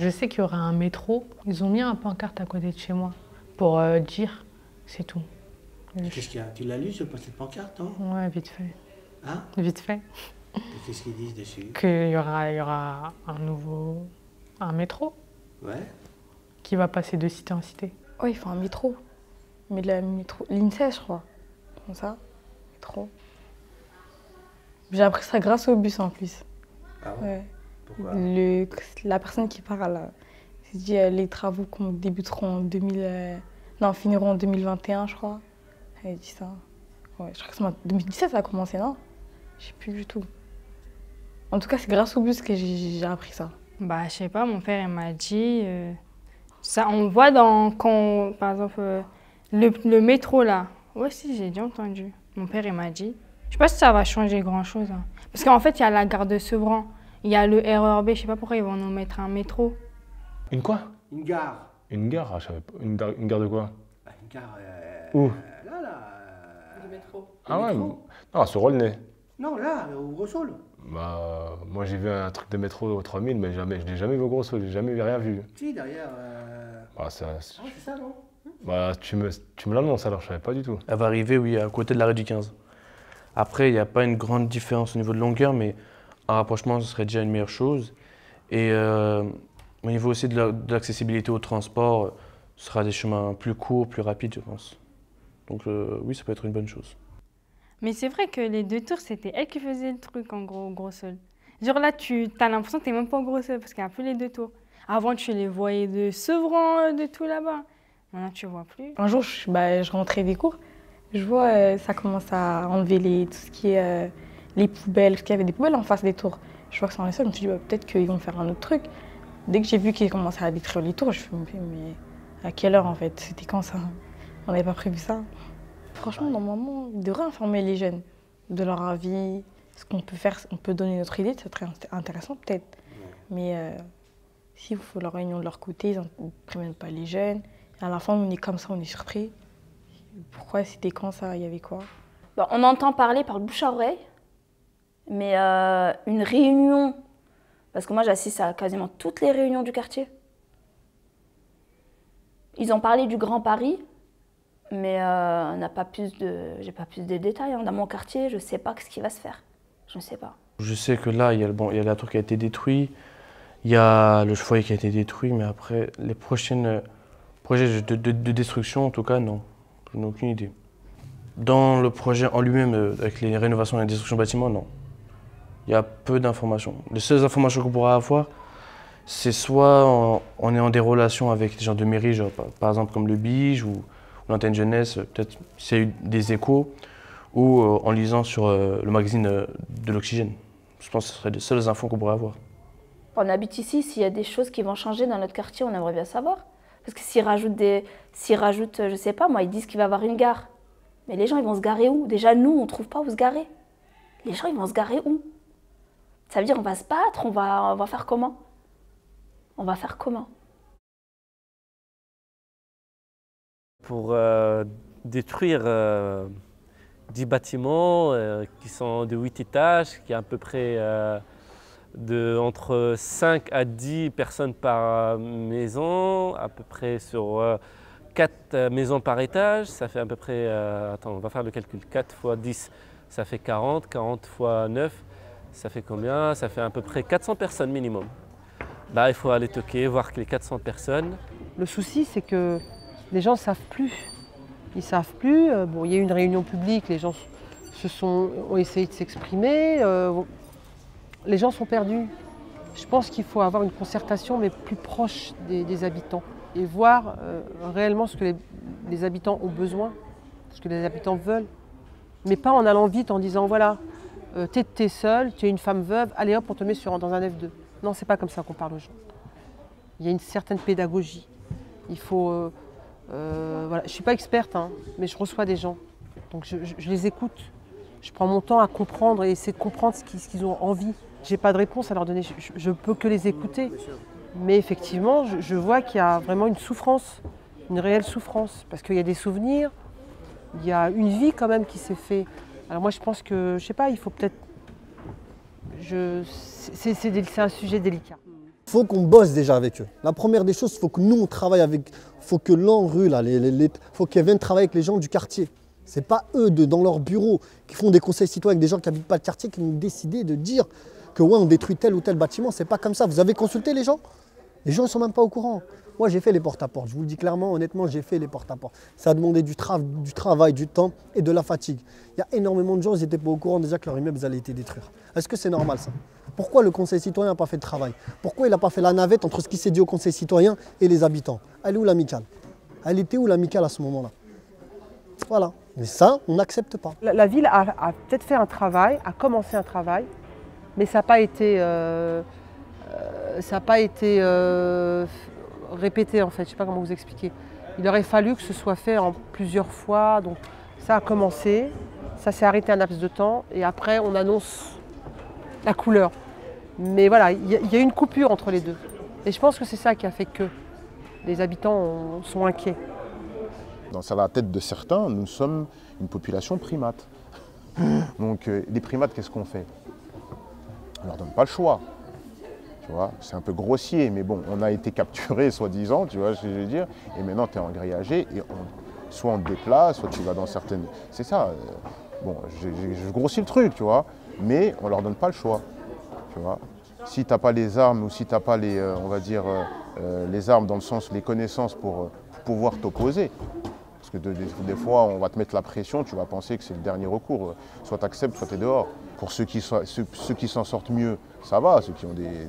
Je sais qu'il y aura un métro. Ils ont mis un pancarte à côté de chez moi pour dire, c'est tout. Qu'est-ce qu'il y a? Tu l'as lu sur cette pancarte, non? Ouais, vite fait. Hein? Vite fait. Et qu'est-ce qu'ils disent dessus? Qu'il y aura un métro. Ouais. Qui va passer de cité en cité. Ouais, il faut un métro. Mais le métro, l'INSEE, je crois. Comme ça, métro. J'ai appris ça grâce au bus en plus. Ah ouais? Ouais. Pourquoi? La personne qui parle, s'est dit les travaux qu'on débuteront en finiront en 2021, je crois. Elle a dit ça. Ouais, je crois que c'est en 2017 ça a commencé, non? Je sais plus du tout. En tout cas, c'est grâce au bus que j'ai appris ça. Bah, je sais pas, mon père il m'a dit. Ça, on voit par exemple, le métro là. Ouais, si, j'ai déjà entendu. Mon père il m'a dit. Je sais pas si ça va changer grand chose. Hein. Parce qu'en fait, il y a la gare de Sevran. Il y a le RERB, je sais pas pourquoi ils vont nous mettre un métro. Une quoi? Une gare. Une gare? Ah, je savais pas. Une gare de quoi? Une gare. Où? Là. Le métro. Ah ouais? métro? Non, sur Aulnay. Non, là, au Gros-Saul. Bah, moi j'ai vu un truc de métro au 3000, mais je l'ai jamais vu au Gros-Saul, j'ai jamais rien vu. Si, derrière. Bah, Ah, c'est ça, non? bah tu me l'annonces alors, je savais pas du tout. Elle va arriver, oui, à côté de l'arrêt du 15. Après, il n'y a pas une grande différence au niveau de longueur, mais un rapprochement, ce serait déjà une meilleure chose. Et au niveau aussi de l'accessibilité au transport, ce sera des chemins plus courts, plus rapides, je pense. Donc oui, ça peut être une bonne chose. Mais c'est vrai que les 2 tours, c'était elle qui faisait le truc en gros, au Gros-Saul. Genre là, t'as l'impression que t'es même pas au Gros-Saul parce qu'il n'y a plus les 2 tours. Avant, tu les voyais de Sevran, de tout là-bas. Maintenant, tu vois plus. Un jour, je rentrais des cours, je vois ça commence à enlever tout ce qui est les poubelles, parce qu'il y avait des poubelles en face des tours. Je vois que c'est en les sols, je me suis dit peut-être qu'ils vont faire un autre truc. Dès que j'ai vu qu'ils commençaient à détruire les tours, je me suis dit mais à quelle heure en fait? C'était quand ça? On n'avait pas prévu ça. Franchement, normalement, ils devraient informer les jeunes de leur avis, ce qu'on peut faire, on peut donner notre idée, c'est très intéressant peut-être. Mais s'il faut leur réunion de leur côté, ils ne préviennent pas les jeunes. Et à la fin, on est comme ça, on est surpris. Pourquoi c'était quand ça? Il y avait quoi? Bon, on entend parler par le bouche à oreille, mais une réunion, parce que moi j'assiste à quasiment toutes les réunions du quartier. Ils ont parlé du Grand Paris, mais j'ai pas plus de détails. Hein. Dans mon quartier, je ne sais pas ce qui va se faire. Je ne sais pas. Je sais que là, il y a la tour qui a été détruite, il y a le foyer qui a été détruit, mais après, les prochains projets de destruction, en tout cas, non. Je n'ai aucune idée. Dans le projet en lui-même, avec les rénovations et la destruction de bâtiments, non. Il y a peu d'informations. Les seules informations qu'on pourra avoir, c'est soit on est en des relations avec des gens de mairie, genre, par exemple comme le Bige ou l'antenne jeunesse, peut-être s'il y a eu des échos, ou en lisant sur le magazine de l'Oxygène. Je pense que ce seraient les seules infos qu'on pourrait avoir. On habite ici, s'il y a des choses qui vont changer dans notre quartier, on aimerait bien savoir. Parce que s'ils rajoutent, je sais pas, moi, ils disent qu'il va y avoir une gare. Mais les gens, ils vont se garer où? Déjà, nous, on ne trouve pas où se garer. Les gens, ils vont se garer où? Ça veut dire on va se battre, on va faire comment? On va faire comment? Pour détruire 10 bâtiments qui sont de 8 étages, qui a à peu près entre 5 à 10 personnes par maison, à peu près sur 4 maisons par étage, ça fait à peu près, attends, on va faire le calcul, 4 fois 10, ça fait 40, 40 fois 9, ça fait combien? Ça fait à peu près 400 personnes minimum. Là, il faut aller toquer, voir que les 400 personnes. Le souci, c'est que les gens ne savent plus. Ils ne savent plus. Bon, il y a eu une réunion publique, les gens ont essayé de s'exprimer. Les gens sont perdus. Je pense qu'il faut avoir une concertation, mais plus proche des habitants. Et voir réellement ce que les habitants ont besoin, ce que les habitants veulent. Mais pas en allant vite en disant, voilà, t'es seule, tu es une femme veuve, allez hop, on te met dans un F2. Non, c'est pas comme ça qu'on parle aux gens. Il y a une certaine pédagogie. Il faut Voilà. Je ne suis pas experte, hein, mais je reçois des gens. Donc je les écoute. Je prends mon temps à comprendre et essayer de comprendre ce qu'ils ont envie. Je n'ai pas de réponse à leur donner, je ne peux que les écouter. Mais effectivement, je vois qu'il y a vraiment une souffrance, une réelle souffrance. Parce qu'il y a des souvenirs, il y a une vie quand même qui s'est faite. Alors moi je pense que, je sais pas, il faut peut-être... C'est un sujet délicat. Il faut qu'on bosse déjà avec eux. La première des choses, il faut que nous on travaille avec... Il faut que l'ANRU, faut qu'elles viennent travailler avec les gens du quartier. Ce n'est pas eux dans leur bureau qui font des conseils citoyens avec des gens qui n'habitent pas le quartier qui vont décider de dire que ouais, on détruit tel ou tel bâtiment. C'est pas comme ça. Vous avez consulté les gens? Les gens ne sont même pas au courant. Moi, j'ai fait les porte-à-porte. Je vous le dis clairement, honnêtement, j'ai fait les porte-à-porte. Ça a demandé du travail, du temps et de la fatigue. Il y a énormément de gens, ils n'étaient pas au courant déjà que leur immeuble allait être détruit. Est-ce que c'est normal ça? Pourquoi le conseil citoyen n'a pas fait de travail? Pourquoi il n'a pas fait la navette entre ce qui s'est dit au conseil citoyen et les habitants? Elle est où l'amicale? Elle était où l'amicale à ce moment-là? Voilà. Mais ça, on n'accepte pas. La ville a peut-être fait un travail, a commencé un travail, mais ça n'a pas été, répété en fait. Je ne sais pas comment vous expliquer. Il aurait fallu que ce soit fait en plusieurs fois. Donc ça a commencé, ça s'est arrêté un laps de temps et après on annonce la couleur. Mais voilà, il y a eu une coupure entre les deux. Et je pense que c'est ça qui a fait que les habitants sont inquiets. Dans la tête de certains, nous sommes une population primate. Donc les primates, qu'est-ce qu'on fait? On ne leur donne pas le choix. Tu vois, c'est un peu grossier, mais bon, on a été capturés, soi-disant, tu vois ce que je veux dire. Et maintenant, tu es engrillagé, et soit on te déplace, soit tu vas dans certaines... C'est ça. Bon, je grossis le truc, tu vois, mais on ne leur donne pas le choix. Tu vois. Si tu n'as pas les armes, ou si tu n'as pas les, on va dire, les armes dans le sens, les connaissances pour pouvoir t'opposer. Parce que des fois, on va te mettre la pression, tu vas penser que c'est le dernier recours. Soit tu acceptes, soit tu es dehors. Pour ceux qui s'en sortent mieux, ça va. Ceux qui ont des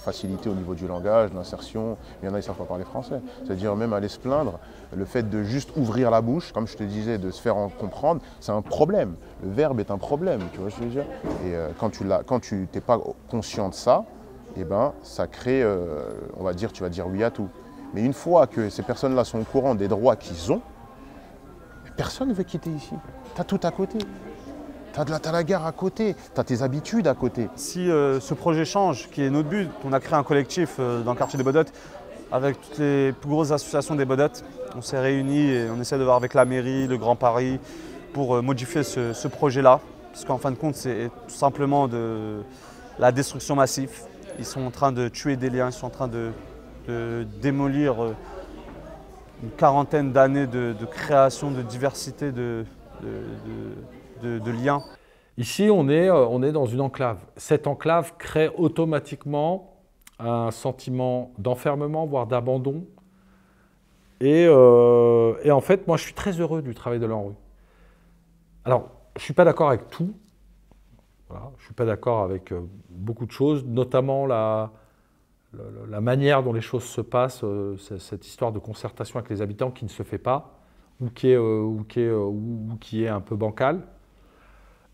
facilités au niveau du langage, d'insertion, il y en a, ils ne savent pas parler français. C'est-à-dire même aller se plaindre, le fait de juste ouvrir la bouche, comme je te disais, de se faire en comprendre, c'est un problème. Le verbe est un problème, tu vois ce que je veux dire. Et quand tu n'es pas conscient de ça, eh ben, ça crée, on va dire, tu vas dire oui à tout. Mais une fois que ces personnes-là sont au courant des droits qu'ils ont, personne ne veut quitter ici. Tu as tout à côté. Tu as la gare à côté, tu as tes habitudes à côté. Si ce projet change, qui est notre but, on a créé un collectif dans le quartier des Baudottes avec toutes les plus grosses associations des Baudottes. On s'est réunis et on essaie de voir avec la mairie, le Grand Paris, pour modifier ce projet-là. Parce qu'en fin de compte, c'est tout simplement de la destruction massive. Ils sont en train de tuer des liens, ils sont en train de démolir une quarantaine d'années de création, de diversité, de liens. Ici, on est dans une enclave. Cette enclave crée automatiquement un sentiment d'enfermement, voire d'abandon. Et en fait, moi, je suis très heureux du travail de l'ANRU. Alors, je ne suis pas d'accord avec tout. Voilà, je ne suis pas d'accord avec beaucoup de choses, notamment la manière dont les choses se passent, cette histoire de concertation avec les habitants qui ne se fait pas, ou qui est un peu bancale.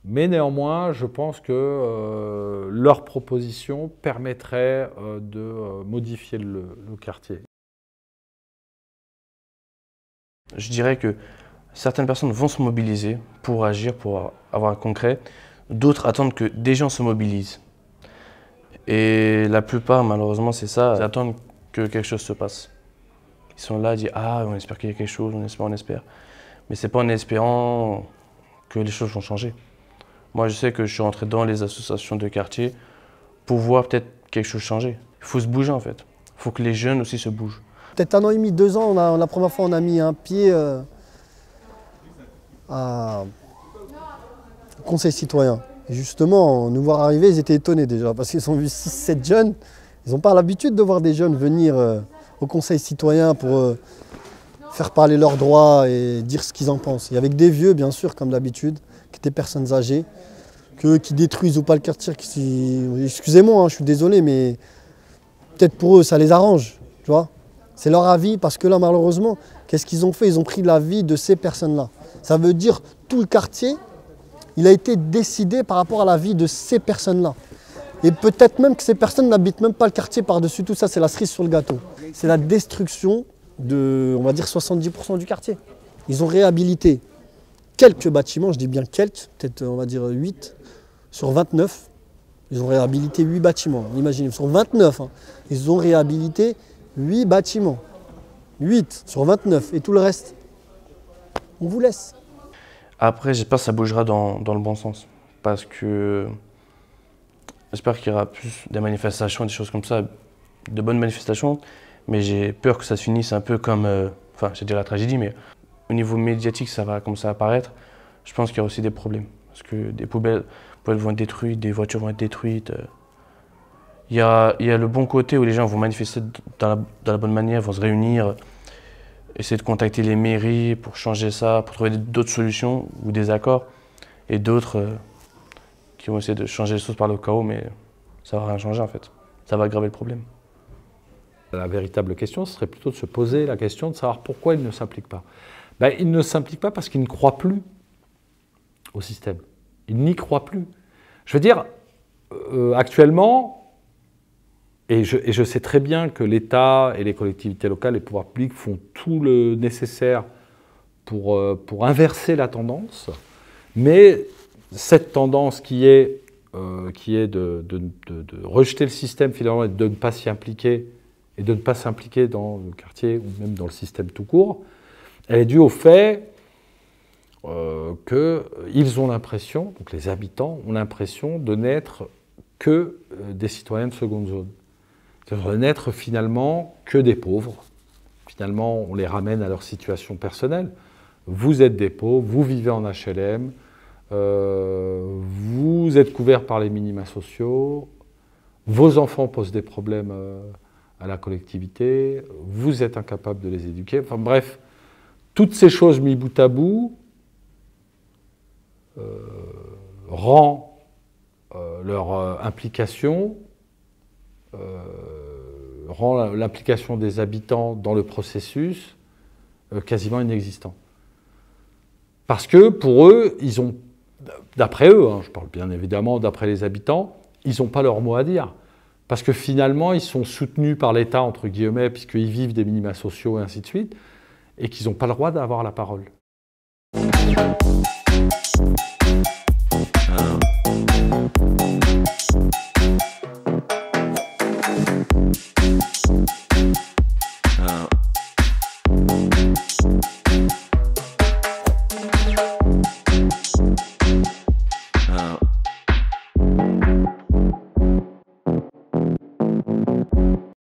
Mais néanmoins, je pense que leur proposition permettrait de modifier le quartier. Je dirais que certaines personnes vont se mobiliser pour agir, pour avoir un concret. D'autres attendent que des gens se mobilisent. Et la plupart, malheureusement, c'est ça, ils attendent que quelque chose se passe. Ils sont là, ils disent « Ah, on espère qu'il y a quelque chose, on espère. » Mais ce n'est pas en espérant que les choses vont changer. Moi, je sais que je suis rentré dans les associations de quartier pour voir peut-être quelque chose changer. Il faut se bouger, en fait. Il faut que les jeunes aussi se bougent. Peut-être 1 an et demi, 2 ans, la première fois, on a mis un pied au conseil citoyen. Et justement, nous voir arriver, ils étaient étonnés déjà, parce qu'ils ont vu 6-7 jeunes. Ils n'ont pas l'habitude de voir des jeunes venir au conseil citoyen pour faire parler leurs droits et dire ce qu'ils en pensent. Et avec des vieux, bien sûr, comme d'habitude, qui étaient personnes âgées, qui détruisent ou pas le quartier. Excusez-moi, hein, je suis désolé, mais peut-être pour eux, ça les arrange, tu vois. C'est leur avis, parce que là, malheureusement, qu'est-ce qu'ils ont fait? Ils ont pris la vie de ces personnes-là. Ça veut dire tout le quartier, il a été décidé par rapport à la vie de ces personnes-là. Et peut-être même que ces personnes n'habitent même pas le quartier par-dessus tout ça, c'est la cerise sur le gâteau. C'est la destruction de, on va dire, 70% du quartier. Ils ont réhabilité quelques bâtiments, je dis bien quelques, peut-être on va dire 8 sur 29. Ils ont réhabilité 8 bâtiments, imaginez, sur 29, hein, ils ont réhabilité 8 bâtiments. 8 sur 29 et tout le reste, on vous laisse. Après, j'espère que ça bougera dans le bon sens. Parce que j'espère qu'il y aura plus des manifestations, des choses comme ça, de bonnes manifestations. Mais j'ai peur que ça se finisse un peu comme, enfin, j'ai dit la tragédie, mais au niveau médiatique, ça va commencer à apparaître. Je pense qu'il y a aussi des problèmes. Parce que des poubelles vont être détruites, des voitures vont être détruites. Il y a le bon côté où les gens vont manifester dans la bonne manière, vont se réunir, essayer de contacter les mairies pour changer ça, pour trouver d'autres solutions ou des accords. Et d'autres qui vont essayer de changer les choses par le chaos, mais ça ne va rien changer en fait. Ça va aggraver le problème. La véritable question serait plutôt de se poser la question de savoir pourquoi ils ne s'impliquent pas. Ben, ils ne s'impliquent pas parce qu'ils ne croient plus au système. Ils n'y croient plus. Je veux dire, actuellement, et je sais très bien que l'État et les collectivités locales, les pouvoirs publics font tout le nécessaire pour inverser la tendance, mais cette tendance qui est de rejeter le système finalement et de ne pas s'y impliquer, et de ne pas s'impliquer dans le quartier ou même dans le système tout court, elle est due au fait qu'ils ont l'impression, donc les habitants ont l'impression de n'être que des citoyens de seconde zone. C'est-à-dire de n'être finalement que des pauvres. Finalement, on les ramène à leur situation personnelle. Vous êtes des pauvres, vous vivez en HLM, vous êtes couverts par les minima sociaux, vos enfants posent des problèmes à la collectivité, vous êtes incapable de les éduquer. Enfin bref, toutes ces choses mises bout à bout rend leur implication, rend l'implication des habitants dans le processus quasiment inexistant. Parce que pour eux, ils ont, d'après eux, hein, je parle bien évidemment d'après les habitants, ils n'ont pas leur mot à dire. Parce que finalement, ils sont soutenus par l'État, entre guillemets, puisqu'ils vivent des minima sociaux et ainsi de suite, et qu'ils n'ont pas le droit d'avoir la parole.